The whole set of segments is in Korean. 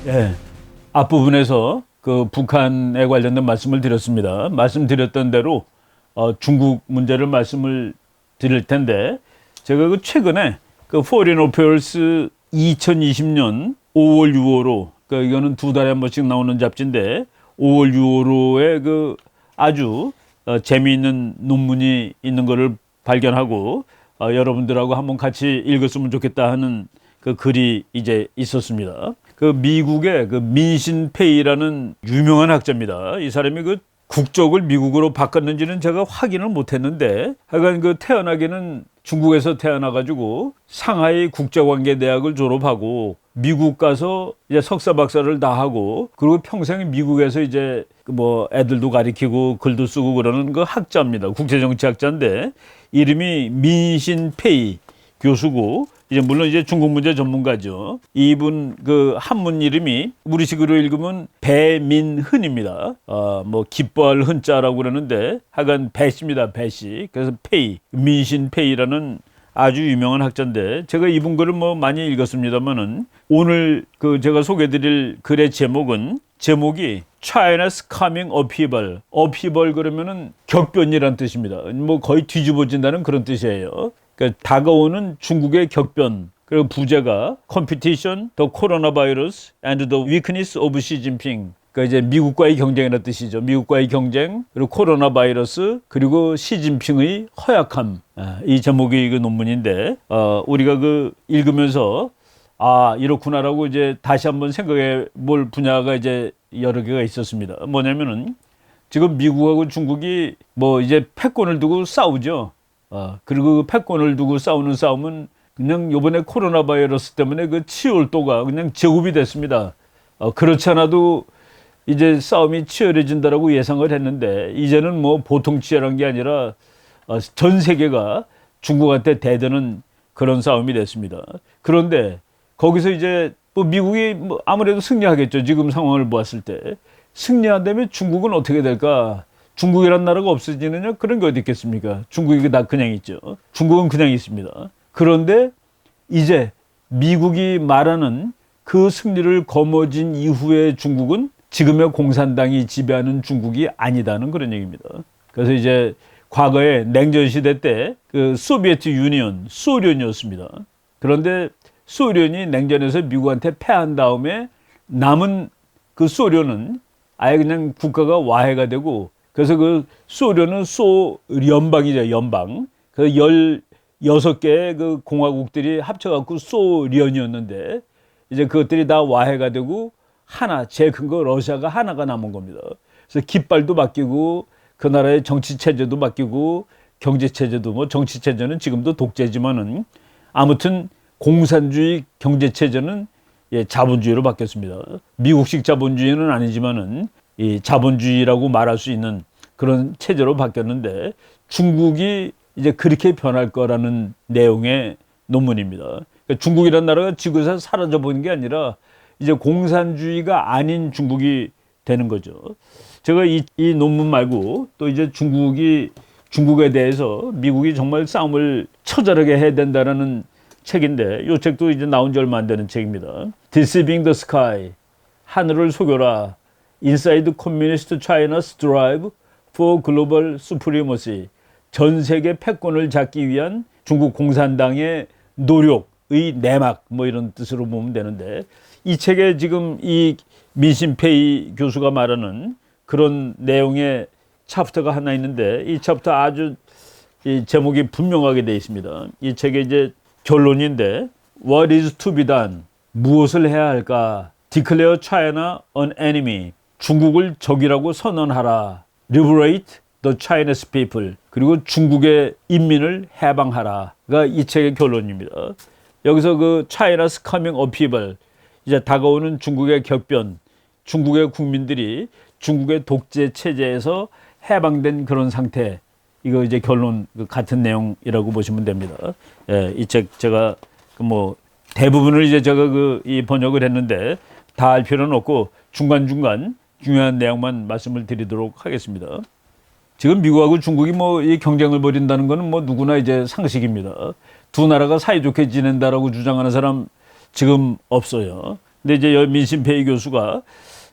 예, 앞부분에서 그 북한에 관련된 말씀을 드렸습니다. 말씀드렸던 대로 중국 문제를 말씀을 드릴 텐데 제가 그 최근에 그 Foreign Affairs 2020년 5월 6월호 그 이거는 두 달에 한 번씩 나오는 잡지인데 5월 6월호에 그 아주 재미있는 논문이 있는 거를 발견하고 여러분들하고 한번 같이 읽었으면 좋겠다 하는 그 글이 이제 있었습니다. 그 미국의 그 민신페이라는 유명한 학자입니다. 이 사람이 그 국적을 미국으로 바꿨는지는 제가 확인을 못했는데 하여간 그 태어나기는 중국에서 태어나가지고 상하이 국제관계대학을 졸업하고 미국 가서 이제 석사 박사를 다 하고 그리고 평생 미국에서 이제 뭐 애들도 가리키고 글도 쓰고 그러는 그 학자입니다. 국제정치학자인데 이름이 민신페이 교수고 이제 물론 이제 중국 문제 전문가죠. 이분 그 한문 이름이 우리식으로 읽으면 배민흔입니다. 뭐 기뻐할 흔자라고 그러는데 하여간 배씨입니다. 배씨. 그래서 페이 민신페이라는 아주 유명한 학자인데 제가 이분 글을 뭐 많이 읽었습니다만은 오늘 그 제가 소개드릴 글의 제목이 China's Coming Upheaval. Upheaval 그러면은 격변이란 뜻입니다. 뭐 거의 뒤집어진다는 그런 뜻이에요. 그러니까 다가오는 중국의 격변. 그리고 부제가 Competition, the Coronavirus and the Weakness of Xi Jinping. 그러니까 이제 미국과의 경쟁이라는 뜻이죠. 미국과의 경쟁, 그리고 코로나 바이러스, 그리고 시진핑의 허약함. 이 제목이 그 논문인데 우리가 그 읽으면서 이렇구나라고 이제 다시 한번 생각해 볼 분야가 이제 여러 개가 있었습니다. 뭐냐면은 지금 미국하고 중국이 뭐 이제 패권을 두고 싸우죠. 그리고 그 패권을 두고 싸우는 싸움은 그냥 요번에 코로나 바이러스 때문에 그 치열도가 그냥 제곱이 됐습니다. 그렇지 않아도 이제 싸움이 치열해진다라고 예상을 했는데 이제는 뭐 보통 치열한 게 아니라 전 세계가 중국한테 대드는 그런 싸움이 됐습니다. 그런데 거기서 이제 뭐 미국이 뭐 아무래도 승리하겠죠. 지금 상황을 보았을 때 승리한다면 중국은 어떻게 될까? 중국이란 나라가 없어지느냐? 그런 게 어디 있겠습니까? 중국이 다 그냥 있죠. 중국은 그냥 있습니다. 그런데 이제 미국이 말하는 그 승리를 거머쥔 이후의 중국은 지금의 공산당이 지배하는 중국이 아니다는 그런 얘기입니다. 그래서 이제 과거에 냉전 시대 때 그 소비에트 유니언, 소련이었습니다. 그런데 소련이 냉전에서 미국한테 패한 다음에 남은 그 소련은 아예 그냥 국가가 와해가 되고 그래서 그 소련은 소연방이죠, 연방. 그 16개의 그 공화국들이 합쳐갖고 소련이었는데 이제 그것들이 다 와해가 되고 하나, 제일 큰 거 러시아가 하나가 남은 겁니다. 그래서 깃발도 바뀌고 그 나라의 정치 체제도 바뀌고 경제 체제도 뭐 정치 체제는 지금도 독재지만은 아무튼 공산주의 경제 체제는 자본주의로 바뀌었습니다. 미국식 자본주의는 아니지만은 이 자본주의라고 말할 수 있는 그런 체제로 바뀌었는데 중국이 이제 그렇게 변할 거라는 내용의 논문입니다. 그러니까 중국이라는 나라가 지구에서 사라져 버린 게 아니라 이제 공산주의가 아닌 중국이 되는 거죠. 제가 이 논문 말고 또 이제 중국에 대해서 미국이 정말 싸움을 처절하게 해야 된다라는 책인데 이 책도 이제 나온 지 얼마 안 되는 책입니다. Deceiving the Sky. 하늘을 속여라. Inside Communist China's Drive for Global Supremacy. 전 세계 패권을 잡기 위한 중국 공산당의 노력의 내막 뭐 이런 뜻으로 보면 되는데 이 책에 지금 이 민신페이 교수가 말하는 그런 내용의 챕터가 하나 있는데 이 챕터 아주 이 제목이 분명하게 되어 있습니다. 이 책의 이제 결론인데 What is to be done? 무엇을 해야 할까? Declare China an enemy. 중국을 적이라고 선언하라. Liberate the Chinese people. 그리고 중국의 인민을 해방하라가 이 책의 결론입니다. 여기서 그 China's coming upheaval. 이제 다가오는 중국의 격변. 중국의 국민들이 중국의 독재 체제에서 해방된 그런 상태. 이거 이제 결론 같은 내용이라고 보시면 됩니다. 이 책 제가 뭐 대부분을 이제 제가 이 번역을 했는데 다 할 필요는 없고 중간중간 중요한 내용만 말씀을 드리도록 하겠습니다. 지금 미국하고 중국이 뭐 이 경쟁을 벌인다는 거는 뭐 누구나 이제 상식입니다. 두 나라가 사이좋게 지낸다라고 주장하는 사람 지금 없어요. 근데 이제 민신페이 교수가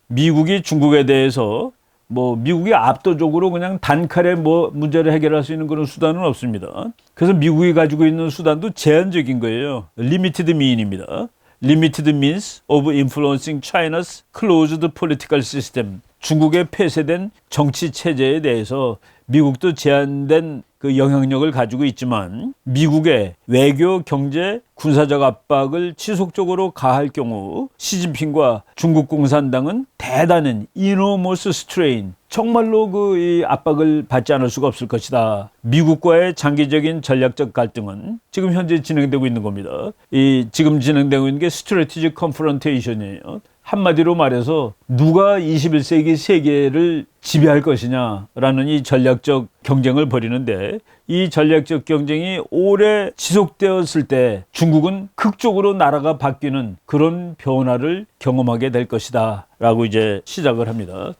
미국이 중국에 대해서 미국이 압도적으로 그냥 단칼에 문제를 해결할 수 있는 그런 수단은 없습니다. 그래서 미국이 가지고 있는 수단도 제한적인 거예요. Limited mean입니다. Limited means of influencing China's closed political system. 중국의 폐쇄된 정치 체제에 대해서 미국도 제한된 그 영향력을 가지고 있지만 미국의 외교, 경제, 군사적 압박을 지속적으로 가할 경우 시진핑과 중국 공산당은 대단한 enormous strain, 정말로 이 압박을 받지 않을 수가 없을 것이다. 미국과의 장기적인 전략적 갈등은 지금 현재 진행되고 있는 겁니다. 이 지금 진행되고 있는 게 strategic confrontation이에요. 한마디로 말해서 누가 21세기 세계를 지배할 것이냐라는 이 전략적 경쟁을 벌이는데, 이 전략적 경쟁이 오래 지속되었을 때 중국은 극적으로 나라가 바뀌는 그런 변화를 경험하게 될 것이다 라고 이제 시작을 합니다.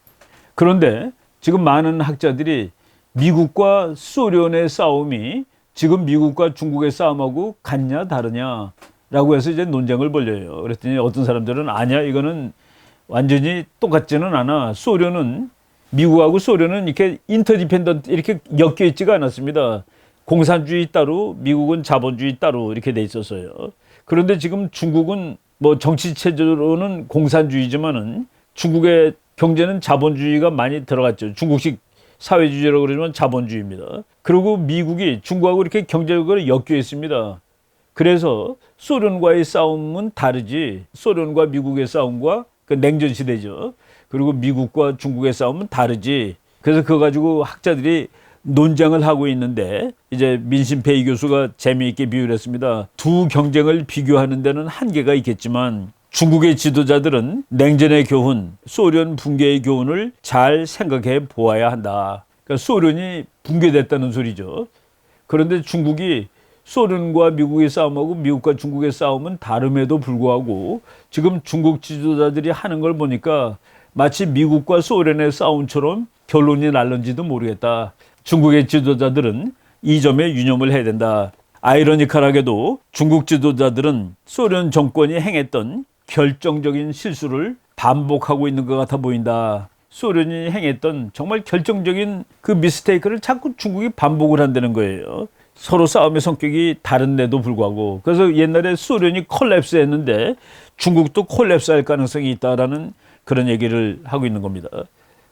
그런데 지금 많은 학자들이 미국과 소련의 싸움이 지금 미국과 중국의 싸움하고 같냐 다르냐 라고 해서 이제 논쟁을 벌여요. 그랬더니 어떤 사람들은 아니야, 이거는 완전히 똑같지는 않아. 미국하고 소련은 이렇게 인터디펜던트, 이렇게 엮여 있지가 않았습니다. 공산주의 따로, 미국은 자본주의 따로 이렇게 돼 있었어요. 그런데 지금 중국은 정치 체제로는 공산주의지만은 중국의 경제는 자본주의가 많이 들어갔죠. 중국식 사회주의라고 그러지만 자본주의입니다. 그리고 미국이 중국하고 이렇게 경제적으로 엮여 있습니다. 그래서 소련과의 싸움은 다르지, 소련과 미국의 싸움과 그 냉전 시대죠. 그리고 미국과 중국의 싸움은 다르지. 그래서 그거 가지고 학자들이 논쟁을 하고 있는데, 이제 민신페이 교수가 재미있게 비유를 했습니다. 두 경쟁을 비교하는 데는 한계가 있겠지만 중국의 지도자들은 냉전의 교훈, 소련 붕괴의 교훈을 잘 생각해 보아야 한다. 그러니까 소련이 붕괴됐다는 소리죠. 그런데 중국이 소련과 미국의 싸움하고 미국과 중국의 싸움은 다름에도 불구하고 지금 중국 지도자들이 하는 걸 보니까 마치 미국과 소련의 싸움처럼 결론이 날는지도 모르겠다. 중국의 지도자들은 이 점에 유념을 해야 된다. 아이러니컬하게도 중국 지도자들은 소련 정권이 행했던 결정적인 실수를 반복하고 있는 것 같아 보인다. 소련이 행했던 정말 결정적인 그 미스테이크를 자꾸 중국이 반복을 한다는 거예요. 서로 싸움의 성격이 다른데도 불구하고. 그래서 옛날에 소련이 콜랩스 했는데 중국도 콜랩스 할 가능성이 있다라는 그런 얘기를 하고 있는 겁니다.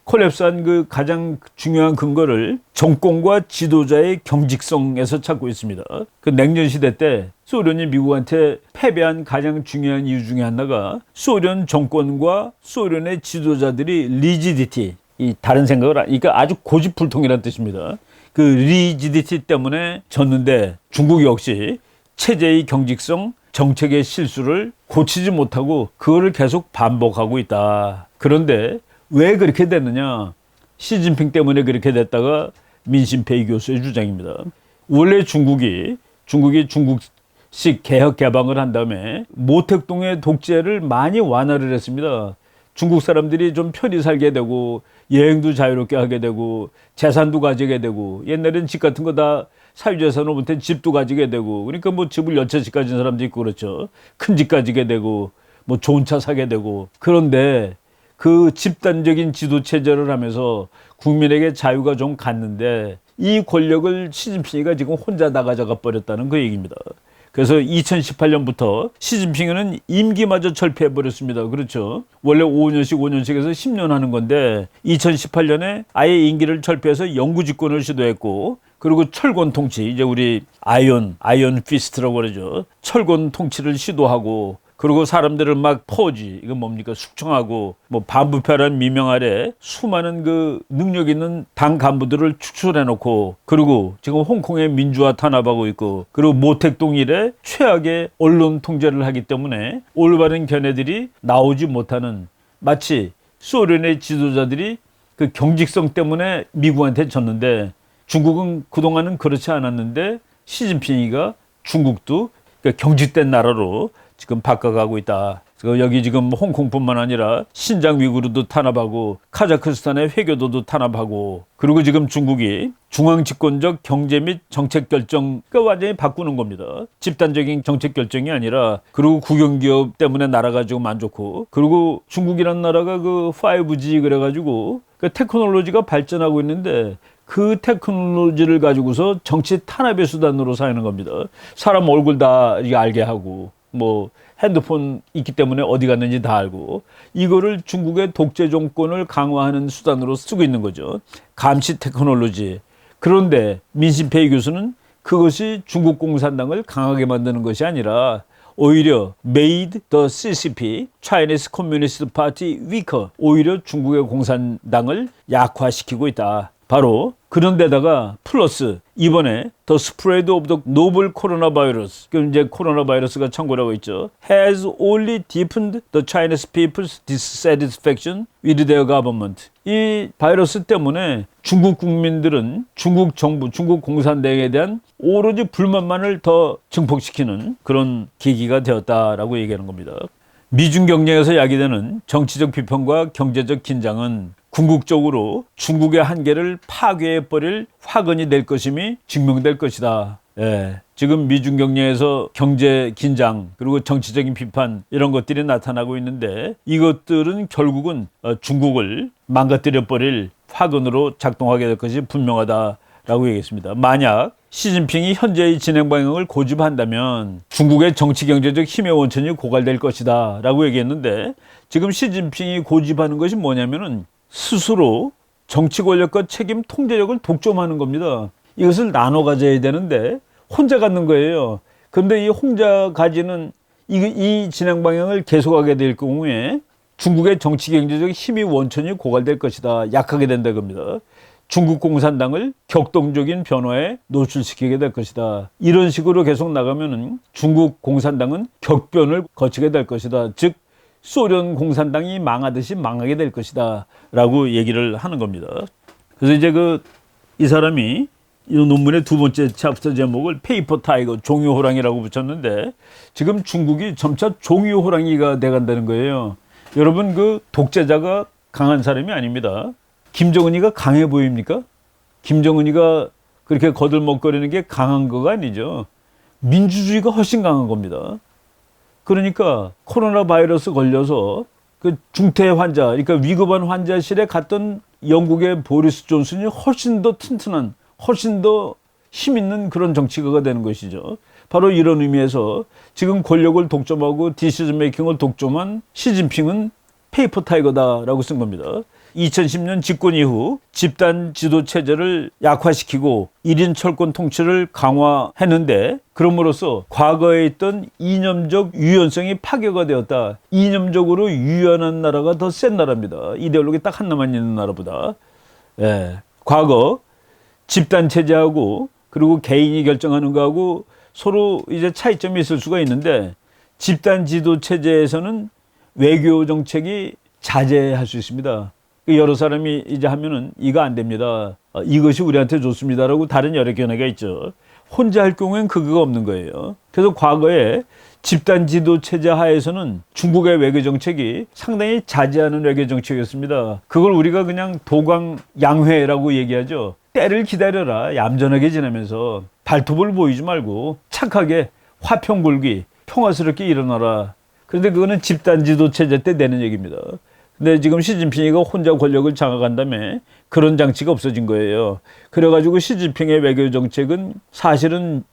콜랩스한 그 가장 중요한 근거를 정권과 지도자의 경직성에서 찾고 있습니다. 그 냉전 시대 때 소련이 미국한테 패배한 가장 중요한 이유 중에 하나가 소련 정권과 소련의 지도자들이 리지디티, 이 다른 생각을, 그러니까 아주 고집불통이라는 뜻입니다. 그 리지디티 때문에 졌는데 중국 역시 체제의 경직성, 정책의 실수를 고치지 못하고 그거를 계속 반복하고 있다. 그런데 왜 그렇게 됐느냐? 시진핑 때문에 그렇게 됐다가 민신페이 교수의 주장입니다. 원래 중국이 중국식 개혁 개방을 한 다음에 모택동의 독재를 많이 완화를 했습니다. 중국 사람들이 좀 편히 살게 되고 여행도 자유롭게 하게 되고 재산도 가지게 되고, 옛날엔 집 같은 거 다 사유재산으로 못해 집도 가지게 되고, 그러니까 집을 10채씩 가진 사람도 있고 그렇죠. 큰 집 가지게 되고 좋은 차 사게 되고. 그런데 그 집단적인 지도 체제를 하면서 국민에게 자유가 좀 갔는데 이 권력을 시진핑이가 지금 혼자 다 가져가 버렸다는 그 얘기입니다. 그래서 2018년부터 시진핑은 임기마저 철폐해버렸습니다. 그렇죠. 원래 5년씩 해서 10년 하는 건데 2018년에 아예 임기를 철폐해서 영구 집권을 시도했고, 그리고 철권 통치, 이제 우리 아이언 피스트라고 그러죠. 철권 통치를 시도하고, 그리고 사람들을 막 포지, 이건 뭡니까? 숙청하고, 반부패라는 미명 아래 수많은 그 능력 있는 당 간부들을 축출해놓고, 그리고 지금 홍콩의 민주화 탄압하고 있고, 그리고 모택동 이래 최악의 언론 통제를 하기 때문에 올바른 견해들이 나오지 못하는, 마치 소련의 지도자들이 그 경직성 때문에 미국한테 졌는데, 중국은 그동안은 그렇지 않았는데 시진핑이가 중국도 그러니까 경직된 나라로 지금 바꿔가고 있다. 여기 지금 홍콩뿐만 아니라 신장 위구르도 탄압하고 카자흐스탄의 회교도도 탄압하고 그리고 지금 중국이 중앙 집권적 경제 및 정책 결정 완전히 바꾸는 겁니다. 집단적인 정책 결정이 아니라 그리고 국영기업 때문에 나라가 지금 안 좋고 그리고 중국이라는 나라가 그 5G 그래가지고 그 테크놀로지가 발전하고 있는데 그 테크놀로지를 가지고서 정치 탄압의 수단으로 사용하는 겁니다. 사람 얼굴 다 알게 하고 뭐 핸드폰 있기 때문에 어디 갔는지 다 알고 이거를 중국의 독재 정권을 강화하는 수단으로 쓰고 있는 거죠. 감시 테크놀로지. 그런데 민심페이 교수는 그것이 중국 공산당을 강하게 만드는 것이 아니라 오히려 made the CCP, Chinese Communist Party weaker. 오히려 중국의 공산당을 약화시키고 있다. 바로 그런 데다가 플러스 이번에 The spread of the novel coronavirus, 이제 코로나 바이러스가 창궐하고 있죠. has only deepened the Chinese people's dissatisfaction with their government. 이 바이러스 때문에 중국 국민들은 중국 정부, 중국 공산당에 대한 오로지 불만만을 더 증폭시키는 그런 계기가 되었다라고 얘기하는 겁니다. 미중 경쟁에서 야기되는 정치적 비판과 경제적 긴장은 궁극적으로 중국의 한계를 파괴해버릴 화근이 될 것임이 증명될 것이다. 예, 지금 미중 경쟁에서 경제 긴장 그리고 정치적인 비판 이런 것들이 나타나고 있는데 이것들은 결국은 중국을 망가뜨려버릴 화근으로 작동하게 될 것이 분명하다라고 얘기했습니다. 만약 시진핑이 현재의 진행 방향을 고집한다면 중국의 정치 경제적 힘의 원천이 고갈될 것이다 라고 얘기했는데 지금 시진핑이 고집하는 것이 뭐냐면은 스스로 정치 권력과 책임 통제력을 독점하는 겁니다. 이것을 나눠 가져야 되는데 혼자 갖는 거예요. 그런데 이 혼자 가지는 이 진행 방향을 계속하게 될 경우에 중국의 정치 경제적 힘의 원천이 고갈될 것이다. 약하게 된다 겁니다. 중국 공산당을 격동적인 변화에 노출시키게 될 것이다. 이런 식으로 계속 나가면은 중국 공산당은 격변을 거치게 될 것이다. 즉 소련 공산당이 망하듯이 망하게 될 것이다 라고 얘기를 하는 겁니다. 그래서 이제 이 사람이 이 논문의 두 번째 챕터 제목을 페이퍼 타이거, 종이호랑이라고 붙였는데 지금 중국이 점차 종이호랑이가 돼간다는 거예요. 여러분 그 독재자가 강한 사람이 아닙니다. 김정은이가 강해 보입니까? 김정은이가 그렇게 거들먹거리는 게 강한 거가 아니죠. 민주주의가 훨씬 강한 겁니다. 그러니까 코로나 바이러스 걸려서 그 중퇴 환자, 그러니까 위급한 환자실에 갔던 영국의 보리스 존슨이 훨씬 더 튼튼한, 훨씬 더 힘 있는 그런 정치가가 되는 것이죠. 바로 이런 의미에서 지금 권력을 독점하고 디시전 메이킹을 독점한 시진핑은 페이퍼 타이거다라고 쓴 겁니다. 2010년 집권 이후 집단 지도 체제를 약화시키고 1인 철권 통치를 강화했는데 그럼으로써 과거에 있던 이념적 유연성이 파괴가 되었다. 이념적으로 유연한 나라가 더 센 나라입니다. 이데올로기 딱 하나만 있는 나라보다. 예. 과거 집단 체제하고 그리고 개인이 결정하는 거하고 서로 이제 차이점이 있을 수가 있는데 집단 지도 체제에서는 외교 정책이 자제할 수 있습니다. 여러 사람이 이제 하면은 이거 안 됩니다. 이것이 우리한테 좋습니다라고 다른 여러 견해가 있죠. 혼자 할 경우엔 그거가 없는 거예요. 그래서 과거에 집단 지도 체제 하에서는 중국의 외교 정책이 상당히 자제하는 외교 정책이었습니다. 그걸 우리가 그냥 도광양회라고 얘기하죠. 때를 기다려라. 얌전하게 지내면서 발톱을 보이지 말고 착하게 화평 불기 평화스럽게 일어나라. 그런데 그거는 집단 지도 체제 때 되는 얘기입니다. 근데 지금 시진핑이가 혼자 권력을 장악한 다음에 그런 장치가 없어진 거예요. 그래가지고 시진핑의 외교 정책은 사실은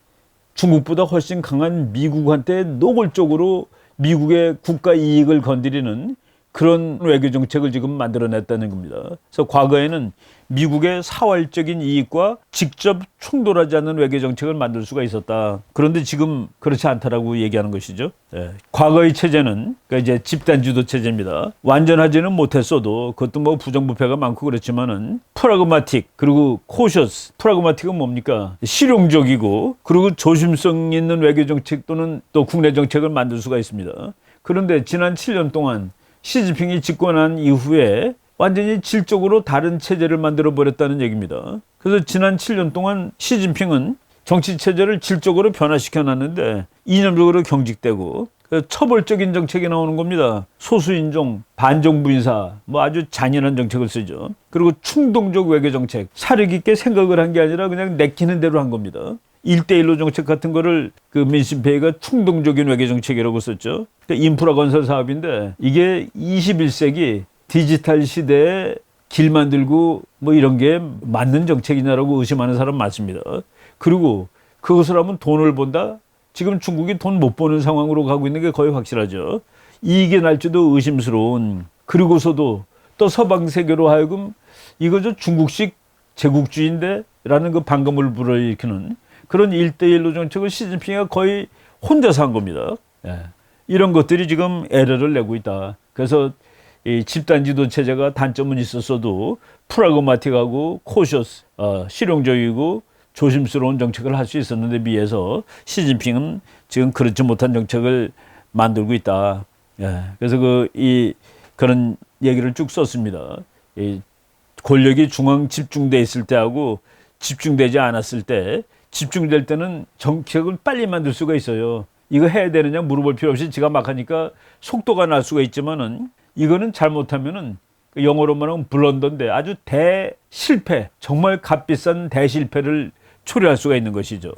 중국보다 훨씬 강한 미국한테 노골적으로 미국의 국가 이익을 건드리는 그런 외교 정책을 지금 만들어냈다는 겁니다. 그래서 과거에는 미국의 사활적인 이익과 직접 충돌하지 않는 외교 정책을 만들 수가 있었다. 그런데 지금 그렇지 않다라고 얘기하는 것이죠. 예. 과거의 체제는 그러니까 이제 집단 주도 체제입니다. 완전하지는 못했어도 그것도 뭐 부정부패가 많고 그렇지만은 프라그마틱 그리고 코셔스. 프라그마틱은 뭡니까? 실용적이고 그리고 조심성 있는 외교 정책 또는 또 국내 정책을 만들 수가 있습니다. 그런데 지난 7년 동안 시진핑이 집권한 이후에 완전히 질적으로 다른 체제를 만들어 버렸다는 얘기입니다. 그래서 지난 7년 동안 시진핑은 정치 체제를 질적으로 변화시켜 놨는데 이념적으로 경직되고 그 처벌적인 정책이 나오는 겁니다. 소수인종, 반정부 인사, 뭐 아주 잔인한 정책을 쓰죠. 그리고 충동적 외교 정책, 사려 깊게 생각을 한 게 아니라 그냥 내키는 대로 한 겁니다. 1대1로 정책 같은 거를 그 민심페이가 충동적인 외교 정책이라고 썼죠. 그러니까 인프라 건설 사업인데 이게 21세기 디지털 시대에 길 만들고 뭐 이런 게 맞는 정책이냐라고 의심하는 사람 많습니다. 그리고 그것을 하면 돈을 번다? 지금 중국이 돈 못 버는 상황으로 가고 있는 게 거의 확실하죠. 이익이 날지도 의심스러운, 그리고서도 또 서방 세계로 하여금 이거 저 중국식 제국주의인데 라는 그 반감을 불어일으키는 그런 1대1로 정책을 시진핑이가 거의 혼자서 한 겁니다. 예. 이런 것들이 지금 에러를 내고 있다. 그래서 이 집단 지도 체제가 단점은 있었어도 프라그마틱하고 코셔스, 실용적이고 조심스러운 정책을 할 수 있었는데 비해서 시진핑은 지금 그렇지 못한 정책을 만들고 있다. 예. 그래서 그런 얘기를 쭉 썼습니다. 이 권력이 중앙 집중돼 있을 때하고 집중되지 않았을 때, 집중될 때는 정책을 빨리 만들 수가 있어요. 이거 해야 되느냐 물어볼 필요 없이 지가 막 하니까 속도가 날 수가 있지만은 이거는 잘못하면은 영어로 말하면 블런더인데 아주 대실패, 정말 값비싼 대실패를 초래할 수가 있는 것이죠.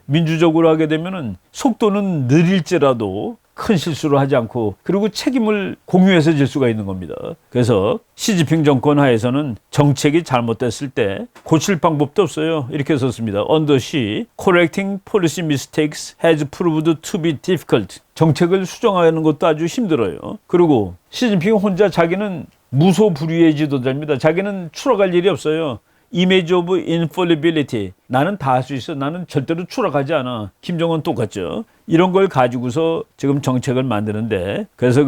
민주적으로 하게 되면은 속도는 느릴지라도 큰 실수를 하지 않고 그리고 책임을 공유해서 질 수가 있는 겁니다. 그래서 시진핑 정권 하에서는 정책이 잘못됐을 때 고칠 방법도 없어요. 이렇게 썼습니다. Under Xi, correcting policy mistakes has proved to be difficult. 정책을 수정하는 것도 아주 힘들어요. 그리고 시진핑 혼자 자기는 무소불위의 지도자입니다. 자기는 추락할 일이 없어요. Image of infallibility. 나는 다 할 수 있어. 나는 절대로 추락하지 않아. 김정은 똑같죠. 이런 걸 가지고서 지금 정책을 만드는데, 그래서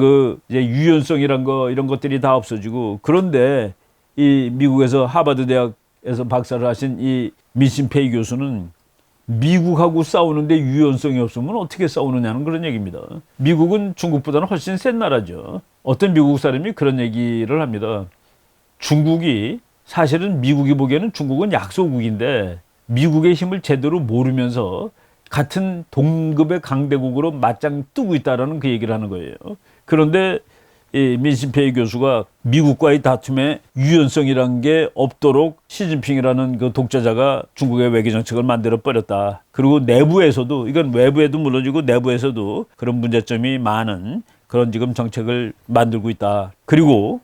이제 유연성이란 거, 이런 것들이 다 없어지고, 그런데 이 미국에서 하버드 대학에서 박사를 하신 이 민심페이 교수는 미국하고 싸우는데 유연성이 없으면 어떻게 싸우느냐는 그런 얘기입니다. 미국은 중국보다는 훨씬 센 나라죠. 어떤 미국 사람이 그런 얘기를 합니다. 중국이 사실은 미국이 보기에는 중국은 약소국인데 미국의 힘을 제대로 모르면서 같은 동급의 강대국으로 맞짱 뜨고 있다라는 그 얘기를 하는 거예요. 그런데 이 민심페이 교수가 미국과의 다툼에 유연성이라는 게 없도록 시진핑이라는 그 독재자가 중국의 외교 정책을 만들어 버렸다. 그리고 내부에서도, 이건 외부에도 물론이고 내부에서도 그런 문제점이 많은 그런 지금 정책을 만들고 있다. 그리고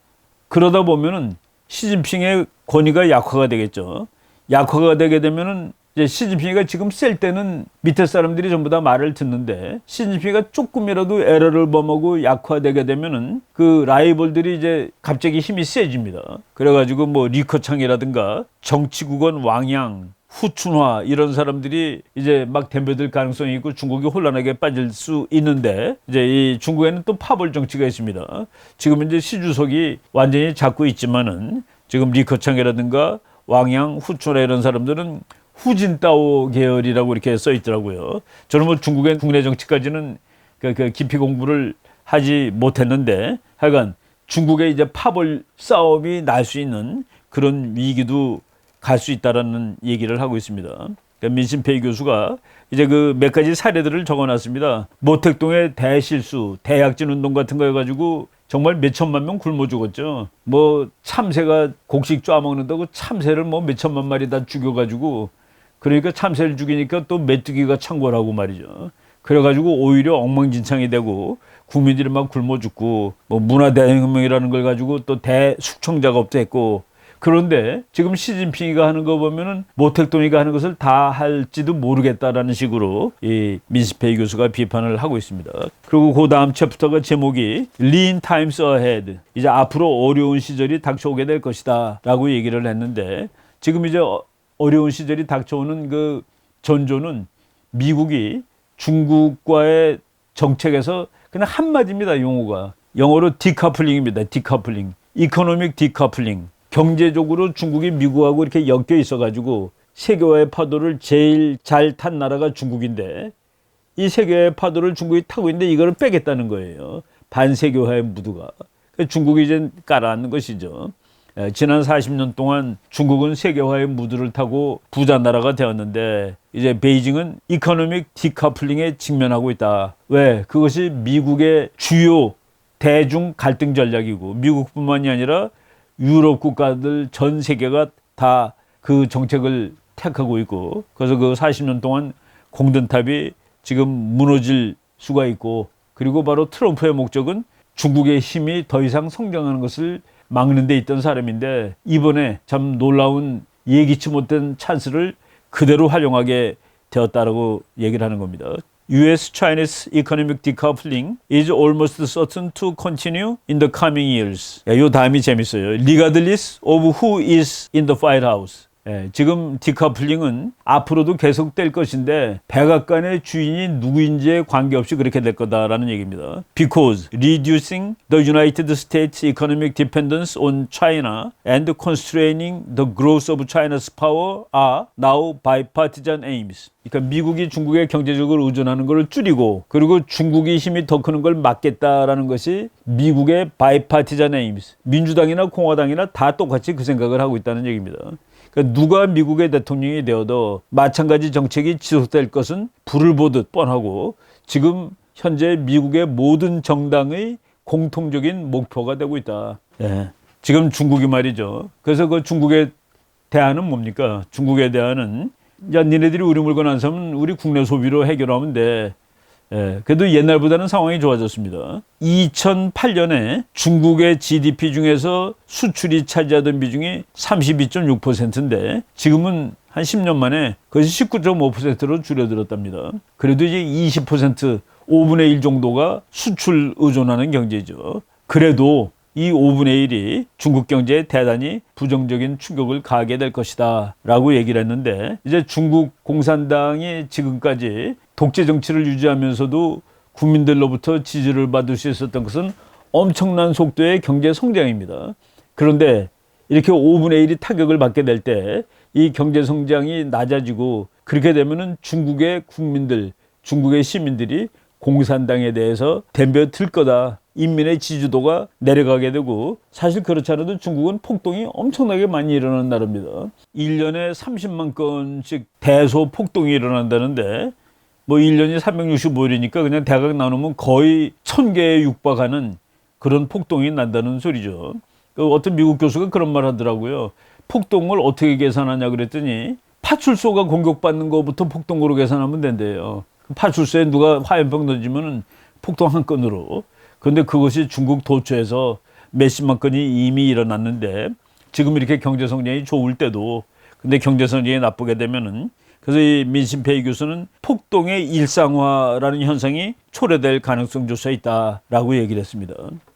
그러다 보면은 시진핑의 권위가 약화가 되겠죠. 약화가 되게 되면은 이제 시진핑이가 지금 셀 때는 밑에 사람들이 전부 다 말을 듣는데 시진핑이가 조금이라도 에러를 범하고 약화되게 되면은 그 라이벌들이 이제 갑자기 힘이 세집니다. 그래가지고 뭐 리커창이라든가 정치국원 왕양, 후춘화 이런 사람들이 이제 막 덤벼들 가능성이 있고 중국이 혼란하게 빠질 수 있는데 이제 이 중국에는 또 파벌 정치가 있습니다. 지금 이제 시 주석이 완전히 잡고 있지만은 지금 리커창이라든가 왕양, 후춘화 이런 사람들은 후진따오 계열이라고 이렇게 써 있더라고요. 저는 뭐 중국의 국내 정치까지는 그 깊이 공부를 하지 못했는데 하여간 중국의 이제 파벌 싸움이 날 수 있는 그런 위기도 갈 수 있다라는 얘기를 하고 있습니다. 그러니까 민심페이 교수가 이제 그 몇 가지 사례들을 적어놨습니다. 모택동의 대실수, 대약진 운동 같은 거 해가지고 정말 몇 천만 명 굶어 죽었죠. 뭐 참새가 곡식 쪼아먹는다고 참새를 뭐 몇 천만 마리 다 죽여가지고 그러니까 참새를 죽이니까 또 메뚜기가 창궐하고 말이죠. 그래가지고 오히려 엉망진창이 되고 국민들이 막 굶어 죽고 뭐 문화대혁명이라는 걸 가지고 또 대숙청 작업도 했고 그런데 지금 시진핑이가 하는 거 보면은 모택동이가 하는 것을 다 할지도 모르겠다라는 식으로 이 민심페이 교수가 비판을 하고 있습니다. 그리고 그 다음 챕터가 제목이 Lean Times Ahead. 이제 앞으로 어려운 시절이 닥쳐오게 될 것이다 라고 얘기를 했는데 지금 이제 어려운 시절이 닥쳐오는 그 전조는 미국이 중국과의 정책에서 그냥 한마디입니다. 용어가. 영어로 디커플링입니다. 디커플링. 이코노믹 디커플링. 경제적으로 중국이 미국하고 이렇게 엮여 있어가지고 세계화의 파도를 제일 잘 탄 나라가 중국인데 이 세계화의 파도를 중국이 타고 있는데 이거를 빼겠다는 거예요. 반세계화의 무드가. 중국이 이제 깔아앉는 것이죠. 지난 40년 동안 중국은 세계화의 무드를 타고 부자 나라가 되었는데 이제 베이징은 이코노믹 디커플링에 직면하고 있다. 왜? 그것이 미국의 주요 대중 갈등 전략이고 미국뿐만이 아니라 유럽 국가들 전 세계가 다 그 정책을 택하고 있고 그래서 그 40년 동안 공든탑이 지금 무너질 수가 있고 그리고 바로 트럼프의 목적은 중국의 힘이 더 이상 성장하는 것을 막는 데 있던 사람인데 이번에 참 놀라운 예기치 못한 찬스를 그대로 활용하게 되었다라고 얘기를 하는 겁니다. US-Chinese economic decoupling is almost certain to continue in the coming years. 이 다음이 재밌어요. Regardless of who is in the White House. 지금 디커플링은 앞으로도 계속될 것인데 백악관의 주인이 누구인지에 관계없이 그렇게 될 거다라는 얘기입니다. Because reducing the United States economic dependence on China and constraining the growth of China's power are now bipartisan aims. 그러니까 미국이 중국에 경제적으로 의존하는 걸 줄이고 그리고 중국이 힘이 더 크는 걸 막겠다라는 것이 미국의 바이파티잔 에임스. 민주당이나 공화당이나 다 똑같이 그 생각을 하고 있다는 얘기입니다. 그러니까 누가 미국의 대통령이 되어도 마찬가지 정책이 지속될 것은 불을 보듯 뻔하고 지금 현재 미국의 모든 정당의 공통적인 목표가 되고 있다. 지금 중국이 말이죠. 그래서 그 중국의 대안은 뭡니까? 중국의 대안은 야, 니네들이 우리 물건 안 사면 우리 국내 소비로 해결하면 돼. 그래도 옛날보다는 상황이 좋아졌습니다. 2008년에 중국의 GDP 중에서 수출이 차지하던 비중이 32.6%인데 지금은 한 10년 만에 그것이 19.5%로 줄어들었답니다. 그래도 이제 20%, 5분의 1 정도가 수출 의존하는 경제죠. 그래도 이 5분의 1이 중국 경제에 대단히 부정적인 충격을 가하게 될 것이다 라고 얘기를 했는데 이제 중국 공산당이 지금까지 독재 정치를 유지하면서도 국민들로부터 지지를 받을 수 있었던 것은 엄청난 속도의 경제 성장입니다. 그런데 이렇게 5분의 1이 타격을 받게 될 때 이 경제 성장이 낮아지고 그렇게 되면은 중국의 국민들, 중국의 시민들이 공산당에 대해서 덤벼들 거다. 인민의 지지도가 내려가게 되고 사실 그렇지 않아도 중국은 폭동이 엄청나게 많이 일어나는 나라입니다. 1년에 30만 건씩 대소 폭동이 일어난다는데 뭐 1년이 365일이니까 그냥 대각 나누면 거의 1000개에 육박하는 그런 폭동이 난다는 소리죠. 어떤 미국 교수가 그런 말 하더라고요. 폭동을 어떻게 계산하냐 그랬더니 파출소가 공격받는 것부터 폭동으로 계산하면 된대요. 파출소에 누가 화염병 던지면은 폭동 한 건으로. 그런데 그것이 중국 도처에서 몇십만 건이 이미 일어났는데 지금 이렇게 경제 성장이 좋을 때도 근데 경제 성장이 나쁘게 되면은 그래서 이 민신페이 교수는 폭동의 일상화라는 현상이 초래될 가능성조차 있다라고 얘기를 했습니다.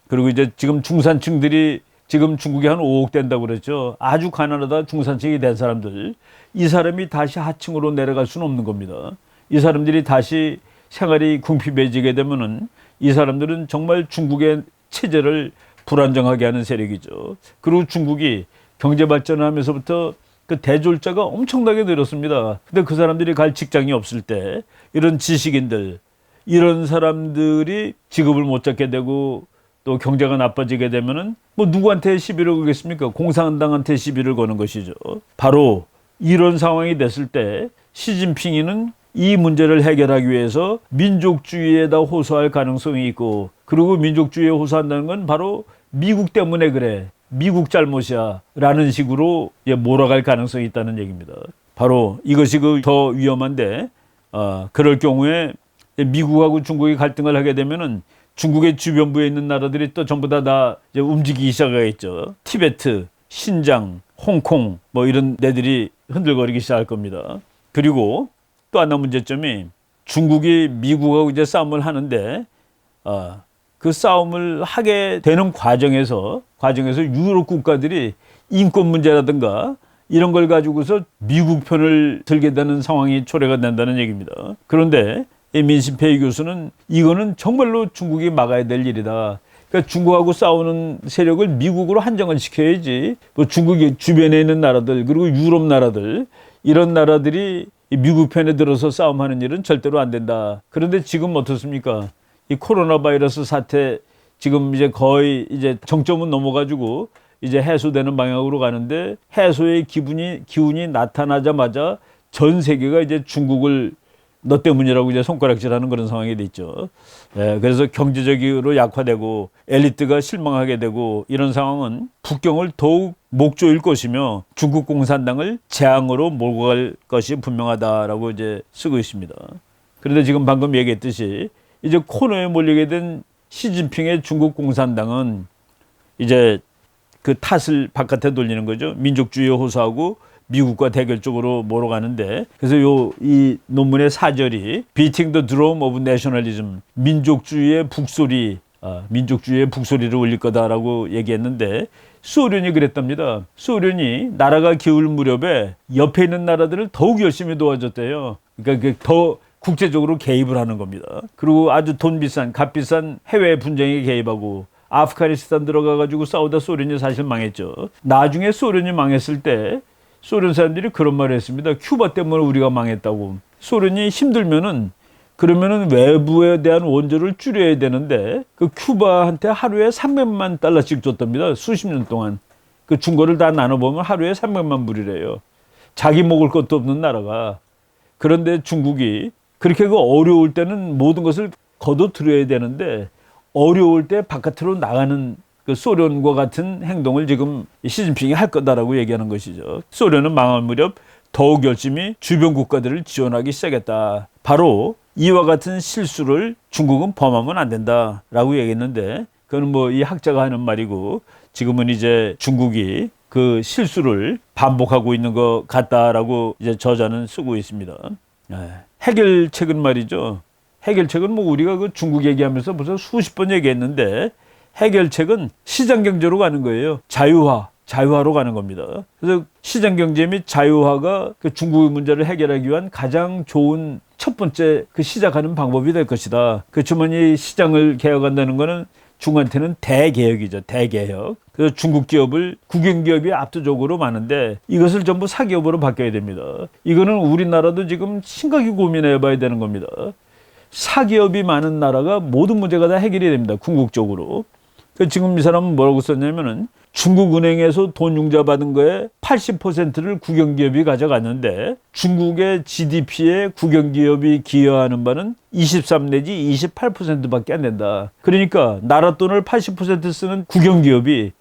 그리고 이제 지금 중산층들이 지금 중국에 한 5억 된다고 그랬죠. 아주 가난하다 중산층이 된 사람들. 이 사람이 다시 하층으로 내려갈 수는 없는 겁니다. 이 사람들이 다시 생활이 궁핍해지게 되면은 이 사람들은 정말 중국의 체제를 불안정하게 하는 세력이죠. 그리고 중국이 경제 발전하면서부터 그 대졸자가 엄청나게 늘었습니다. 근데 그 사람들이 갈 직장이 없을 때 이런 지식인들, 이런 사람들이 직업을 못 잡게 되고 또 경제가 나빠지게 되면은 뭐 누구한테 시비를 걸겠습니까? 공산당한테 시비를 거는 것이죠. 바로 이런 상황이 됐을 때 시진핑이는 이 문제를 해결하기 위해서 민족주의에다 호소할 가능성이 있고 그리고 민족주의에 호소한다는 건 바로 미국 때문에 그래. 미국 잘못이야. 라는 식으로 몰아갈 가능성이 있다는 얘기입니다. 바로 이것이 더 위험한데 그럴 경우에 미국하고 중국이 갈등을 하게 되면은 중국의 주변부에 있는 나라들이 또 전부 다 이제 움직이기 시작하겠죠. 티베트, 신장, 홍콩 뭐 이런 데들이 흔들거리기 시작할 겁니다. 그리고 또 하나 문제점이 중국이 미국하고 이제 싸움을 하는데 그 싸움을 하게 되는 과정에서 유럽 국가들이 인권 문제라든가 이런 걸 가지고서 미국 편을 들게 되는 상황이 초래가 된다는 얘기입니다. 그런데 이 민신페이 교수는 이거는 정말로 중국이 막아야 될 일이다. 그러니까 중국하고 싸우는 세력을 미국으로 한정을 시켜야지. 뭐 중국의 주변에 있는 나라들 그리고 유럽 나라들 이런 나라들이 미국 편에 들어서 싸움하는 일은 절대로 안 된다. 그런데 지금 어떻습니까? 이 코로나 바이러스 사태 지금 이제 거의 이제 정점은 넘어가지고 이제 해소되는 방향으로 가는데 해소의 기운이 나타나자마자 전 세계가 이제 중국을 너 때문이라고 이제 손가락질하는 그런 상황이 됐죠. 예, 그래서 경제적으로 약화되고 엘리트가 실망하게 되고 이런 상황은 북경을 더욱 목조일 것이며 중국 공산당을 재앙으로 몰고 갈 것이 분명하다라고 이제 쓰고 있습니다. 그런데 지금 방금 얘기했듯이 이제 코너에 몰리게 된 시진핑의 중국 공산당은 이제 그 탓을 바깥에 돌리는 거죠. 민족주의에 호소하고 미국과 대결적으로 몰아가는데, 그래서 이 논문의 4절이 Beating the Drum of Nationalism, 민족주의의 북소리를 울릴 거다라고 얘기했는데, 소련이 그랬답니다. 소련이 나라가 기울 무렵에 옆에 있는 나라들을 더욱 열심히 도와줬대요. 그러니까 더 국제적으로 개입을 하는 겁니다. 그리고 아주 값비싼 해외 분쟁에 개입하고 아프가니스탄 들어가가지고 싸우다 소련이 사실 망했죠. 나중에 소련이 망했을 때 소련 사람들이 그런 말을 했습니다. 큐바 때문에 우리가 망했다고. 소련이 힘들면은 그러면은 외부에 대한 원조를 줄여야 되는데 그 큐바한테 하루에 300만 달러씩 줬답니다. 수십 년 동안. 그 중고를 다 나눠보면 하루에 300만 불이래요. 자기 먹을 것도 없는 나라가. 그런데 중국이 그렇게 그 어려울 때는 모든 것을 거둬들여야 되는데 어려울 때 바깥으로 나가는 그 소련과 같은 행동을 지금 시진핑이 할 거다라고 얘기하는 것이죠. 소련은 망할 무렵 더욱 열심히 주변 국가들을 지원하기 시작했다. 바로 이와 같은 실수를 중국은 범하면 안 된다라고 얘기했는데 그건 뭐 이 학자가 하는 말이고 지금은 이제 중국이 그 실수를 반복하고 있는 것 같다라고 이제 저자는 쓰고 있습니다. 해결책은 말이죠. 해결책은 뭐 우리가 그 중국 얘기하면서 벌써 수십 번 얘기했는데 해결책은 시장 경제로 가는 거예요. 자유화로 가는 겁니다. 그래서 시장 경제 및 자유화가 그 중국의 문제를 해결하기 위한 가장 좋은 첫 번째 그 시작하는 방법이 될 것이다. 그렇지만 이 시장을 개혁한다는 거는 중국한테는 대개혁이죠. 대개혁. 그래서 중국 기업을 국영 기업이 압도적으로 많은데 이것을 전부 사기업으로 바뀌어야 됩니다. 이거는 우리나라도 지금 심각히 고민해 봐야 되는 겁니다. 사기업이 많은 나라가 모든 문제가 다 해결이 됩니다. 궁극적으로. 지금 이 사람은 뭐라고 썼냐면은 중국은행에서 돈 융자 받은 거에 80%를 국영기업이 가져갔는데 중국의 GDP에 국영기업이 기여하는 바는 23 내지 28%밖에 안 된다. 그러니까 나라 돈을 80% 쓰는 국영기업이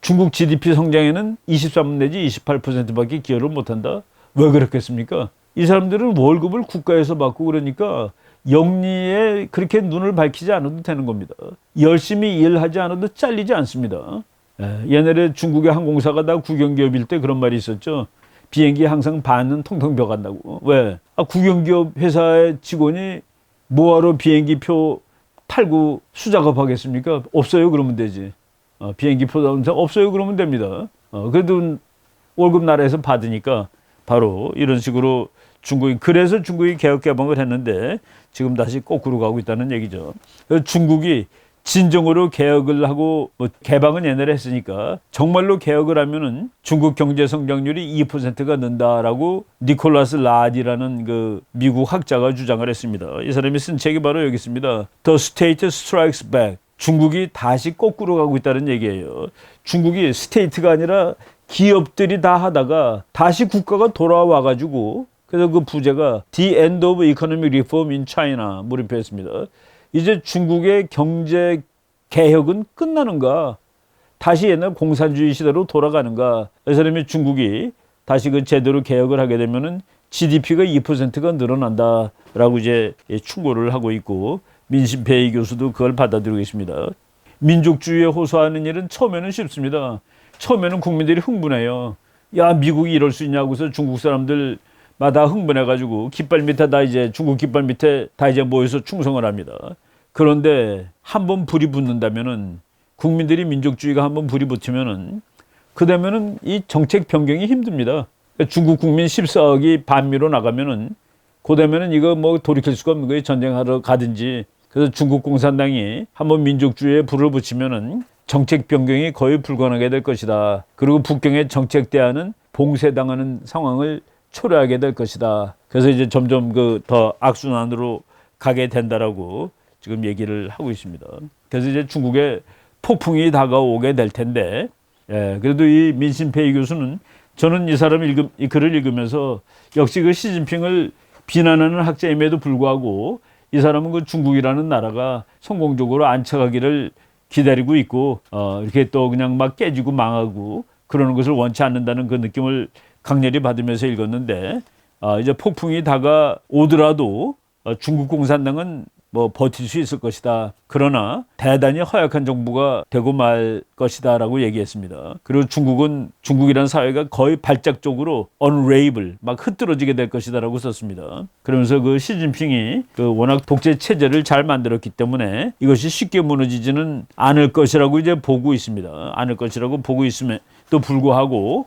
중국 GDP 성장에는 23 내지 28%밖에 기여를 못한다. 왜 그렇겠습니까? 이 사람들은 월급을 국가에서 받고 그러니까 영리에 그렇게 눈을 밝히지 않아도 되는 겁니다. 열심히 일하지 않아도 잘리지 않습니다. 옛날에 중국의 항공사가 다 국영기업일 때 그런 말이 있었죠. 비행기 항상 반은 통통 벼간다고. 왜? 국영기업 회사의 직원이 뭐하러 비행기 표 팔고 수작업하겠습니까? 없어요 그러면 되지. 비행기 표 없어요 그러면 됩니다. 그래도 월급 나라에서 받으니까 바로 이런 식으로 그래서 중국이 개혁 개방을 했는데 지금 다시 거꾸로 가고 있다는 얘기죠. 그래서 중국이 진정으로 개혁을 하고 개방은 옛날에 했으니까 정말로 개혁을 하면은 중국 경제 성장률이 2%가 는다라고 니콜라스 라디라는 그 미국 학자가 주장을 했습니다. 이 사람이 쓴 책이 바로 여기 있습니다. The State Strikes Back. 중국이 다시 거꾸로 가고 있다는 얘기예요. 중국이 스테이트가 아니라 기업들이 다 하다가 다시 국가가 돌아와 가지고 그래서 그 부제가 The End of Economic Reform in China 물음표였습니다. 이제 중국의 경제 개혁은 끝나는가? 다시 옛날 공산주의 시대로 돌아가는가? 이 사람이 중국이 다시 그 제대로 개혁을 하게 되면은 GDP가 2%가 늘어난다라고 이제 충고를 하고 있고 민심페이 교수도 그걸 받아들이고 있습니다. 민족주의에 호소하는 일은 처음에는 쉽습니다. 처음에는 국민들이 흥분해요. 야, 미국이 이럴 수 있냐고 해서 중국 사람들 다 흥분해가지고 깃발 밑에 다 이제 중국 깃발 밑에 다 이제 모여서 충성을 합니다. 그런데 한번 불이 붙는다면은 국민들이 민족주의가 한번 불이 붙으면은 그다음에는 이 정책 변경이 힘듭니다. 그러니까 중국 국민 14억이 반미로 나가면은 그다음에는 이거 뭐 돌이킬 수가 없는 거예요. 전쟁하러 가든지. 그래서 중국 공산당이 한번 민족주의에 불을 붙이면은 정책 변경이 거의 불가능하게 될 것이다. 그리고 북경의 정책 대안은 봉쇄당하는 상황을 초래하게 될 것이다. 그래서 이제 점점 더 악순환으로 가게 된다라고 지금 얘기를 하고 있습니다. 그래서 이제 중국에 폭풍이 다가오게 될 텐데, 예, 그래도 이 민신페이 교수는 저는 이 사람 이 글을 읽으면서 역시 그 시진핑을 비난하는 학자임에도 불구하고 이 사람은 그 중국이라는 나라가 성공적으로 안착하기를 기다리고 있고 이렇게 또 그냥 막 깨지고 망하고 그러는 것을 원치 않는다는 그 느낌을 강렬히 받으면서 읽었는데 이제 폭풍이 다가오더라도 중국 공산당은 뭐 버틸 수 있을 것이다. 그러나 대단히 허약한 정부가 되고 말 것이다라고 얘기했습니다. 그리고 중국이라는 사회가 거의 발작적으로 unravel 막 흐트러지게 될 것이다라고 썼습니다. 그러면서 그 시진핑이 그 워낙 독재 체제를 잘 만들었기 때문에 이것이 쉽게 무너지지는 않을 것이라고 이제 보고 있습니다. 않을 것이라고 보고 있음에도 불구하고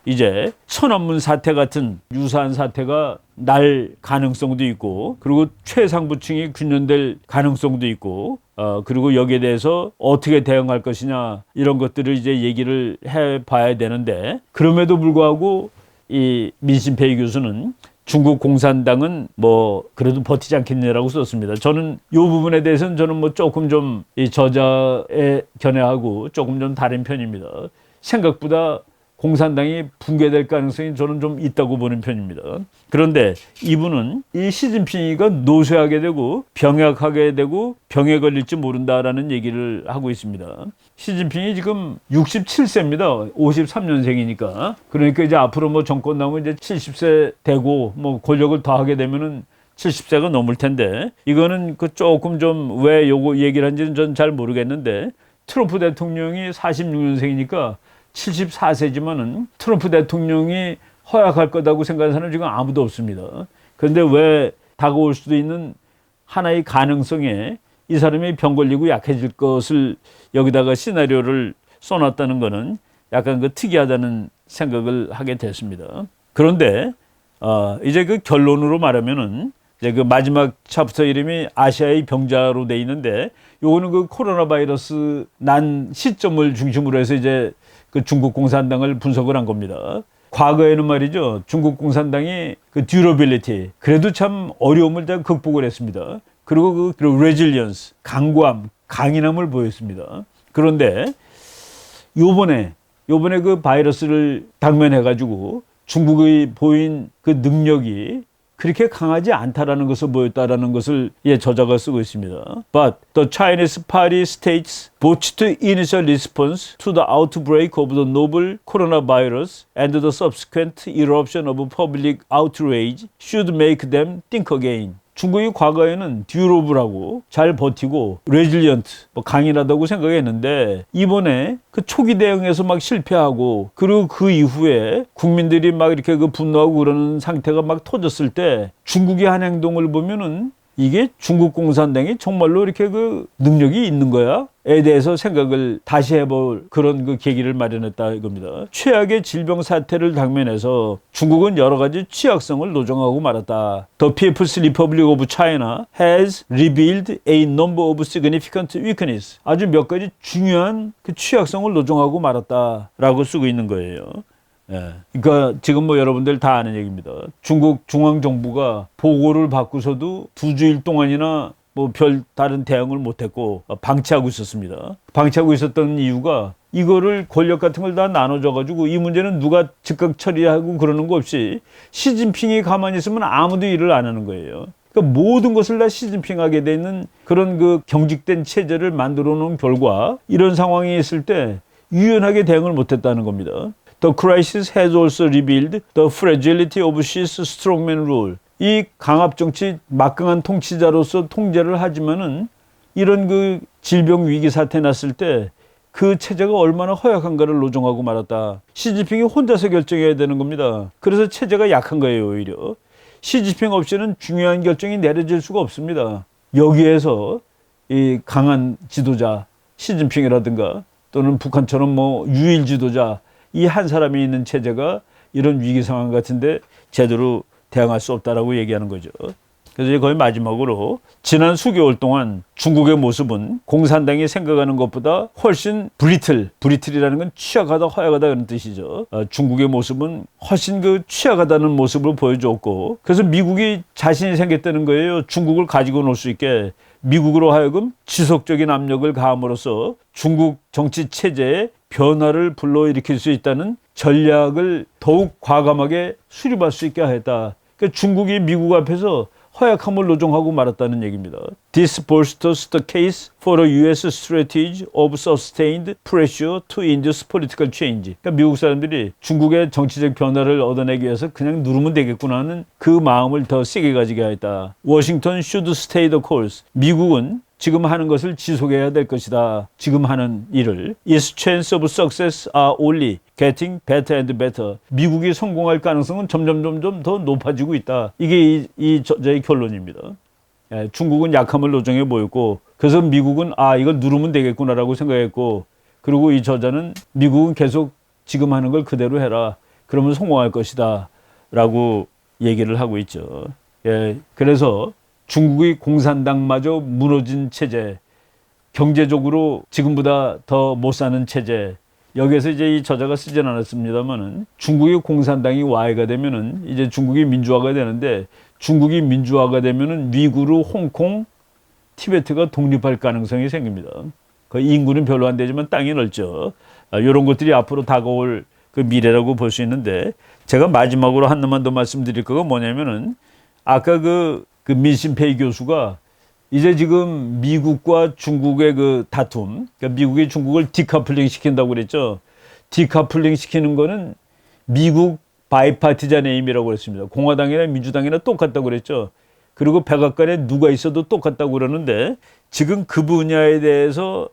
이제 천안문 사태 같은 유사한 사태가 날 가능성도 있고 그리고 최상부층이 균열될 가능성도 있고 그리고 여기에 대해서 어떻게 대응할 것이냐 이런 것들을 이제 얘기를 해봐야 되는데 그럼에도 불구하고 이 민신페이 교수는 중국 공산당은 뭐 그래도 버티지 않겠느냐라고 썼습니다. 저는 이 부분에 대해서는 저는 뭐 조금 좀 이 저자의 견해하고 조금 좀 다른 편입니다. 생각보다 공산당이 붕괴될 가능성이 저는 좀 있다고 보는 편입니다. 그런데 이분은 이 시진핑이가 노쇠하게 되고 병약하게 되고 병에 걸릴지 모른다라는 얘기를 하고 있습니다. 시진핑이 지금 67세입니다. 53년생이니까. 그러니까 이제 앞으로 뭐 정권 나오면 이제 70세 되고 뭐 권력을 더하게 되면은 70세가 넘을 텐데 이거는 그 조금 좀 왜 요거 얘기를 한지는 전 잘 모르겠는데 트럼프 대통령이 46년생이니까 74세지만은 트럼프 대통령이 허약할 거다고 생각하는 사람은 지금 아무도 없습니다. 그런데 왜 다가올 수도 있는 하나의 가능성에 이 사람이 병 걸리고 약해질 것을 여기다가 시나리오를 써놨다는 거는 약간 그 특이하다는 생각을 하게 됐습니다. 그런데 이제 그 결론으로 말하면은 이제 그 마지막 챕터 이름이 아시아의 병자로 돼 있는데 요거는 그 코로나 바이러스 난 시점을 중심으로 해서 이제 그 중국 공산당을 분석을 한 겁니다. 과거에는 말이죠. 중국 공산당이 그 듀러빌리티 그래도 참 어려움을 다 극복을 했습니다. 그리고 그 레질리언스 강구함, 강인함을 보였습니다. 그런데 요번에 그 바이러스를 당면해 가지고 중국의 보인 그 능력이 그렇게 강하지 않다라는 것을 보였다라는 것을 저자가 쓰고 있습니다. But the Chinese party states botched initial response to the outbreak of the novel coronavirus and the subsequent eruption of public outrage should make them think again. 중국이 과거에는 듀러블하고 잘 버티고 레질리언트 강인하다고 생각했는데 이번에 그 초기 대응에서 막 실패하고 그리고 그 이후에 국민들이 막 이렇게 그 분노하고 그러는 상태가 막 터졌을 때 중국이 한 행동을 보면은 이게 중국 공산당이 정말로 이렇게 그 능력이 있는 거야? 에 대해서 생각을 다시 해볼 그런 그 계기를 마련했다 이겁니다. 최악의 질병 사태를 당면해서 중국은 여러 가지 취약성을 노정하고 말았다. The People's Republic of China has revealed a number of significant weaknesses. 아주 몇 가지 중요한 그 취약성을 노정하고 말았다라고 쓰고 있는 거예요. 그러니까 지금 뭐 여러분들 다 아는 얘기입니다. 중국 중앙정부가 보고를 받고서도 2주일 동안이나 뭐 별 다른 대응을 못했고 방치하고 있었습니다. 방치하고 있었던 이유가 이거를 권력 같은 걸 다 나눠줘가지고 이 문제는 누가 즉각 처리하고 그러는 거 없이 시진핑이 가만히 있으면 아무도 일을 안 하는 거예요. 그러니까 모든 것을 다 시진핑하게 되는 그런 그 경직된 체제를 만들어 놓은 결과 이런 상황이 있을 때 유연하게 대응을 못했다는 겁니다. The crisis has also revealed the fragility of Xi's strongman rule. 이 강압 정치 막강한 통치자로서 통제를 하지만은 이런 그 질병 위기 사태 났을 때 그 체제가 얼마나 허약한가를 노정하고 말았다. 시진핑이 혼자서 결정해야 되는 겁니다. 그래서 체제가 약한 거예요, 오히려. 시진핑 없이는 중요한 결정이 내려질 수가 없습니다. 여기에서 이 강한 지도자, 시진핑이라든가 또는 북한처럼 뭐 유일 지도자 이 한 사람이 있는 체제가 이런 위기 상황 같은데 제대로 대응할 수 없다라고 얘기하는 거죠. 그래서 이제 거의 마지막으로 지난 수개월 동안 중국의 모습은 공산당이 생각하는 것보다 훨씬 브리틀이라는 건 취약하다, 허약하다 그런 뜻이죠. 중국의 모습은 훨씬 그 취약하다는 모습을 보여줬고 그래서 미국이 자신이 생겼다는 거예요. 중국을 가지고 놀 수 있게 미국으로 하여금 지속적인 압력을 가함으로써 중국 정치 체제에 변화를 불러일으킬 수 있다는 전략을 더욱 과감하게 수립할 수 있게 하였다. 그러니까 중국이 미국 앞에서 허약함을 노정하고 말았다는 얘기입니다. This bolsters the case for a U.S. strategy of sustained pressure to induce political change. 그러니까 미국 사람들이 중국의 정치적 변화를 얻어내기 위해서 그냥 누르면 되겠구나 하는 그 마음을 더 세게 가지게 하였다. Washington should stay the course. 미국은 지금 하는 것을 지속해야 될 것이다. 지금 하는 일을. Its chance of success are only getting better and better. 미국이 성공할 가능성은 점점 더 높아지고 있다. 이게 이 저자의 결론입니다. 예, 중국은 약함을 노정해 보였고, 그래서 미국은 이걸 누르면 되겠구나라고 생각했고, 그리고 이 저자는 미국은 계속 지금 하는 걸 그대로 해라. 그러면 성공할 것이다. 라고 얘기를 하고 있죠. 예, 그래서 중국의 공산당마저 무너진 체제, 경제적으로 지금보다 더 못 사는 체제, 여기에서 이제 이 저자가 쓰진 않았습니다만은 중국의 공산당이 와해가 되면은 이제 중국이 민주화가 되는데, 중국이 민주화가 되면은 위구르, 홍콩, 티베트가 독립할 가능성이 생깁니다. 그 인구는 별로 안 되지만 땅이 넓죠. 이런 것들이 앞으로 다가올 그 미래라고 볼 수 있는데, 제가 마지막으로 하나만 더 말씀드릴 거가 뭐냐면은 아까 그 민심페이 교수가 이제 지금 미국과 중국의 그 다툼, 그러니까 미국이 중국을 디커플링 시킨다고 그랬죠. 디커플링 시키는 거는 미국 바이파티잔 에임이라고 그랬습니다. 공화당이나 민주당이나 똑같다고 그랬죠. 그리고 백악관에 누가 있어도 똑같다고 그러는데, 지금 그 분야에 대해서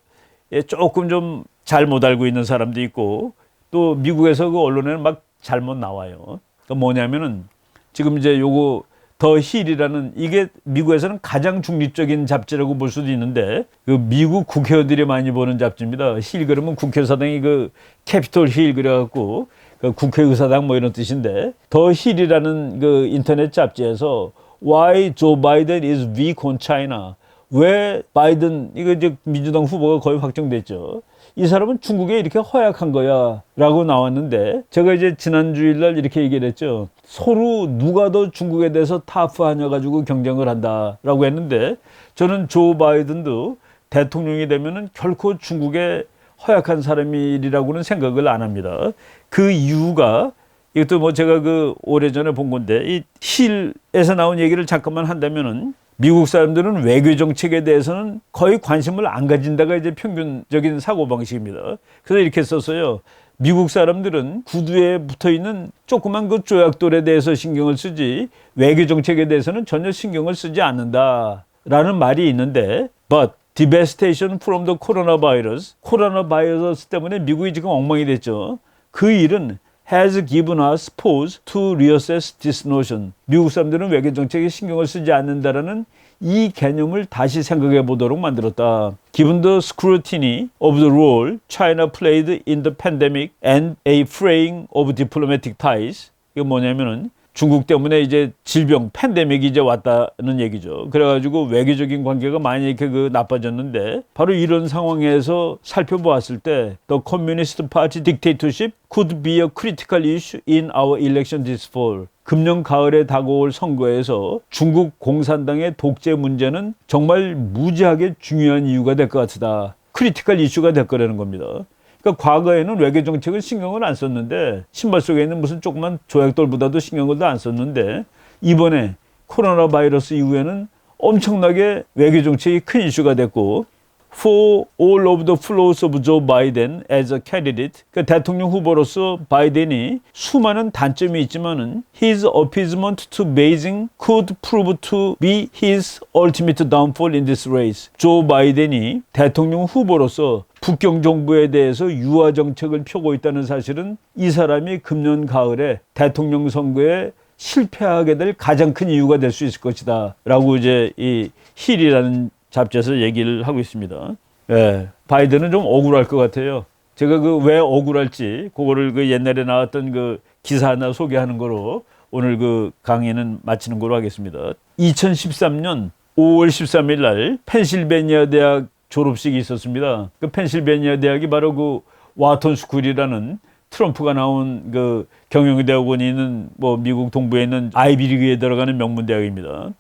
조금 좀 잘못 알고 있는 사람도 있고, 또 미국에서 그 언론에는 막 잘못 나와요. 그러니까 뭐냐면은 지금 이제 요거 더 힐이라는, 이게 미국에서는 가장 중립적인 잡지라고 볼 수도 있는데, 그 미국 국회의원들이 많이 보는 잡지입니다. 힐 그러면 국회의사당이 그 캐피톨 힐 그래갖고 그 국회의사당 뭐 이런 뜻인데, 더 힐이라는 그 인터넷 잡지에서 Why Joe Biden is weak on China? 왜 바이든, 이거 이제 민주당 후보가 거의 확정됐죠. 이 사람은 중국에 이렇게 허약한 거야 라고 나왔는데, 제가 이제 지난 주일날 이렇게 얘기를 했죠. 서로 누가 더 중국에 대해서 타프하냐 가지고 경쟁을 한다 라고 했는데, 저는 조 바이든도 대통령이 되면은 결코 중국에 허약한 사람이라고는 생각을 안 합니다. 그 이유가, 이것도 뭐 제가 그 오래전에 본 건데, 이 힐에서 나온 얘기를 잠깐만 한다면은, 미국 사람들은 외교 정책에 대해서는 거의 관심을 안 가진다가 이제 평균적인 사고방식입니다. 그래서 이렇게 썼어요. 미국 사람들은 구두에 붙어있는 조그만 그 조약돌에 대해서 신경을 쓰지, 외교 정책에 대해서는 전혀 신경을 쓰지 않는다라는 말이 있는데, but devastation from the coronavirus, 코로나 바이러스 때문에 미국이 지금 엉망이 됐죠. 그 일은 has given us pause to reassess this notion. 미국 사람들은 외교 정책에 신경을 쓰지 않는다라는 이 개념을 다시 생각해 보도록 만들었다. Given the scrutiny of the role China played in the pandemic and a fraying of diplomatic ties. 이게 뭐냐면은 중국 때문에 이제 질병, 팬데믹이 이제 왔다는 얘기죠. 그래가지고 외교적인 관계가 많이 이렇게 나빠졌는데, 바로 이런 상황에서 살펴보았을 때 The Communist Party dictatorship could be a critical issue in our election this fall. 금년 가을에 다가올 선거에서 중국 공산당의 독재 문제는 정말 무지하게 중요한 이유가 될 것 같다. 크리티컬 이슈가 될 거라는 겁니다. 그러니까 과거에는 외교 정책을 신경을 안 썼는데, 신발 속에 있는 무슨 조그만 조약돌보다도 신경을 안 썼는데, 이번에 코로나 바이러스 이후에는 엄청나게 외교 정책이 큰 이슈가 됐고, for all of the flaws of Joe Biden as a candidate, 그러니까 대통령 후보로서 바이든이 수많은 단점이 있지만은 his appeasement to Beijing could prove to be his ultimate downfall in this race. 조 바이든이 대통령 후보로서 북경 정부에 대해서 유화 정책을 펴고 있다는 사실은 이 사람이 금년 가을에 대통령 선거에 실패하게 될 가장 큰 이유가 될 수 있을 것이다 라고 이제 이 힐이라는 잡지에서 얘기를 하고 있습니다. 예, 바이든은 좀 억울할 것 같아요. 제가 그 왜 억울할지 그거를 그 옛날에 나왔던 그 기사 하나 소개하는 거로 오늘 그 강의는 마치는 거로 하겠습니다. 2013년 5월 13일 날 펜실베니아 대학 졸업식이 있었습니다. 그 펜실베니아 대학이 바로 그 와톤 스쿨이라는 트럼프가 나온 그 경영대학원이 있는 뭐 미국 동부에 있는 아이비리그에 들어가는 명문 대학입니다.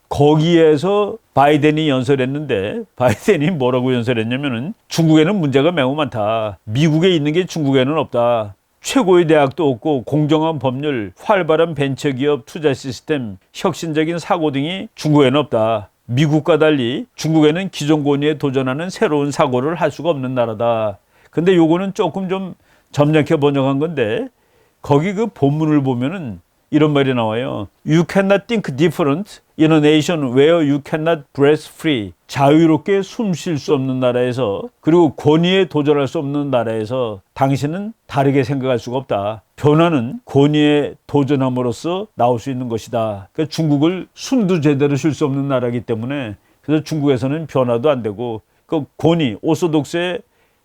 거기에서 바이든이 연설했는데 바이든이 뭐라고 연설했냐면은 중국에는 문제가 매우 많다. 미국에 있는 게 중국에는 없다. 최고의 대학도 없고 공정한 법률, 활발한 벤처기업 투자 시스템, 혁신적인 사고 등이 중국에는 없다. 미국과 달리 중국에는 기존 권위에 도전하는 새로운 사고를 할 수가 없는 나라다. 근데 요거는 조금 좀 점잖게 번역한 건데 거기 그 본문을 보면은 이런 말이 나와요. You cannot think different in a nation where you cannot breathe free. 자유롭게 숨 쉴 수 없는 나라에서 그리고 권위에 도전할 수 없는 나라에서 당신은 다르게 생각할 수가 없다. 변화는 권위에 도전함으로써 나올 수 있는 것이다. 그러니까 중국을 숨도 제대로 쉴 수 없는 나라이기 때문에 그래서 중국에서는 변화도 안 되고 그 권위, 오소독스에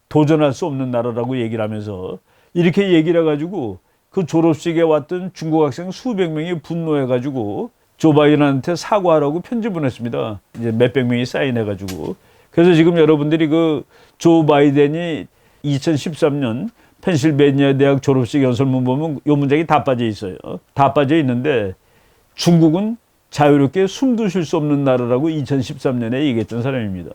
도전할 수 없는 나라라고 얘기를 하면서 이렇게 얘기를 해가지고 그 졸업식에 왔던 중국 학생 수백 명이 분노해가지고 조 바이든한테 사과하라고 편지 보냈습니다. 이제 몇백 명이 사인해가지고. 그래서 지금 여러분들이 그 조 바이든이 2013년 펜실베니아 대학 졸업식 연설문 보면 이 문장이 다 빠져 있어요. 다 빠져 있는데 중국은 자유롭게 숨도 쉴 수 없는 나라라고 2013년에 얘기했던 사람입니다.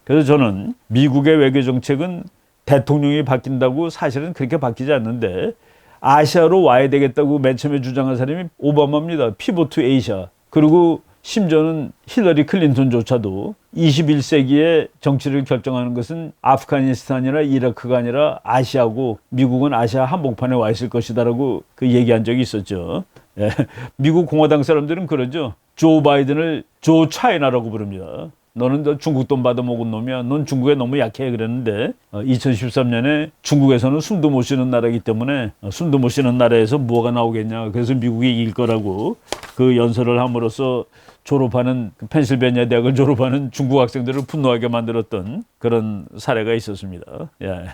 그래서 저는 미국의 외교 정책은 대통령이 바뀐다고 사실은 그렇게 바뀌지 않는데 아시아로 와야 되겠다고 맨 처음에 주장한 사람이 오바마입니다. 피봇 투 아시아. 그리고 심지어는 힐러리 클린턴조차도 21세기의 정치를 결정하는 것은 아프가니스탄이나 이라크가 아니라 아시아고 미국은 아시아 한복판에 와 있을 것이다라고 그 얘기한 적이 있었죠. 예. 미국 공화당 사람들은 그러죠. 조 바이든을 조 차이나라고 부릅니다. 너는 너 중국 돈 받아먹은 놈이야. 넌 중국에 너무 약해. 그랬는데 2013년에 중국에서는 숨도 못 쉬는 나라이기 때문에 숨도 못 쉬는 나라에서 뭐가 나오겠냐. 그래서 미국이 이길 거라고 그 연설을 함으로써 졸업하는 펜실베니아 대학을 졸업하는 중국 학생들을 분노하게 만들었던 그런 사례가 있었습니다. 예.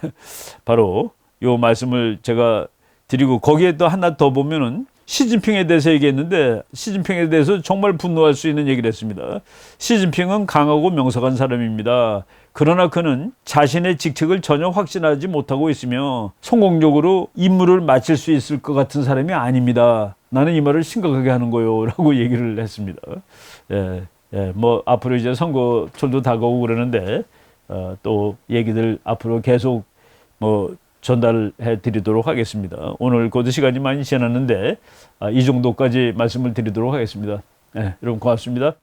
바로 요 말씀을 제가 드리고 거기에 또 하나 더 보면은 시진핑에 대해서 얘기했는데 시진핑에 대해서 정말 분노할 수 있는 얘기를 했습니다. 시진핑은 강하고 명석한 사람입니다. 그러나 그는 자신의 직책을 전혀 확신하지 못하고 있으며 성공적으로 임무를 마칠 수 있을 것 같은 사람이 아닙니다. 나는 이 말을 심각하게 하는 거요 라고 얘기를 했습니다. 예, 뭐 앞으로 이제 선거철도 다가오고 그러는데 또 얘기들 앞으로 계속 뭐 전달해 드리도록 하겠습니다. 오늘 곧 시간이 많이 지났는데 이 정도까지 말씀을 드리도록 하겠습니다. 네, 여러분 고맙습니다.